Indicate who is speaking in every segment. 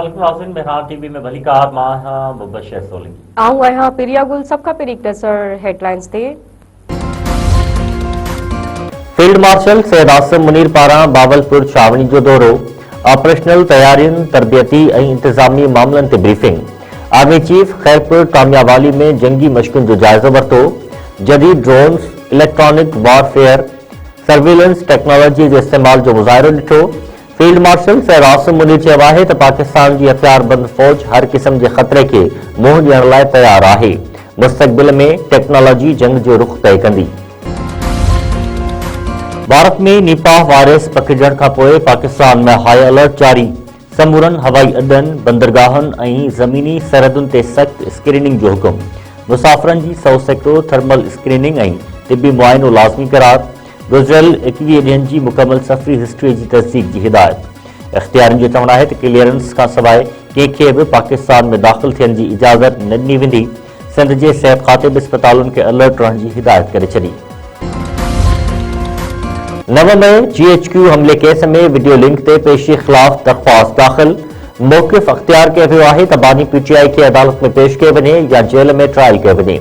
Speaker 1: अस्सलामुअलैकुम नाज़रीन, बहरान टीवी में भली कार मां मुबशर सोलंकी
Speaker 2: आऊं आहियां पिरिया गुल। सबका पेरी एक नज़र हेडलाइंस ते।
Speaker 1: फील्ड मार्शल सैयद आसिम मुनीर पारां बावलपुर छावनी जो दौरो, ऑपरेशनल तैयारियुनि, तरबियती ऐं इंतज़ामी मामलनि ते ब्रीफिंग। आर्मी चीफ खैरपुर कामियावाली में जंगी मश्कुनि जो जाइज़ो वरितो। जदीद drones, electronic warfare, surveillance technology जे इस्तेमाल जो मुज़ाहिरो ॾिठो। फील्ड मार्शल सैयद आसिम मुनीर चयो आहे त पाकिस्तान जी हथियारबंद फौज हर क़िस्म जे ख़तरे खे मुंहुं ॾियण लाइ तयार आहे। मुस्तक़बिल में टेक्नोलॉजी जंग जो रुख़ तय कंदी। भारत में निपाह वायरस पकिड़ण खां पोइ पाकिस्तान में हाई अलर्ट जारी। समूरनि हवाई अड्डनि, बंदरगाहनि ऐं ज़मीनी सरहदुनि ते सख़्त स्क्रीनिंग जो हुकुम। मुसाफ़िरनि जी 100 सैकड़ो थर्मल स्क्रीनिंग ऐं तिबी मुआइनो लाज़मी करार। गुज़िरियल 21 ॾींहनि जी मुकमल सफ़री हिस्ट्री जी तस्दीक जी हिदायत। इख़्तियारनि जो चवणु आहे त क्लीयरेंस खां सवाइ कंहिंखे बि पाकिस्तान में दाख़िल थियण जी इजाज़त न ॾिनी वेंदी। सिंध जे सिहत खाते बि अस्पतालुनि खे अलर्ट रहण जी हिदायत करे छॾी। 9 में GHQ हमले केस में वीडियो लिंक ते पेशी ख़िलाफ़ दरख़्वास्त दाख़िल। मौक़िफ़ अख़्तियार कयो वियो आहे त बानी PTI खे अदालत में पेश कयो वञे या जेल में ट्रायल कयो वञे।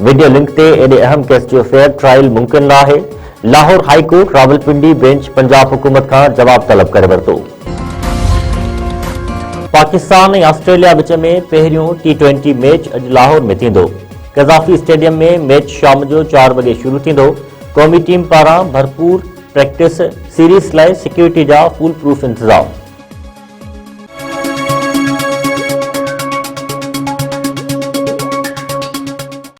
Speaker 1: वीडियो लिंक ते एॾे अहम केस जो फेयर ट्रायल मुमकिन न आहे। Lahore high court Rawalpindi bench Punjab हुकूमत खां जवाब तलब करे वरितो। पाकिस्तान ऐं ऑस्ट्रेलिया विच में पहिरियों T20 मैच अॼु लाहौर में थींदो। कज़ाफ़ी स्टेडियम में मैच शाम जो 4 वॻे शुरू थींदो। क़ौमी टीम पारां भरपूर प्रैक्टिस, सीरीज़ लाइ सिक्योरिटी जा फुल प्रूफ इंतज़ाम।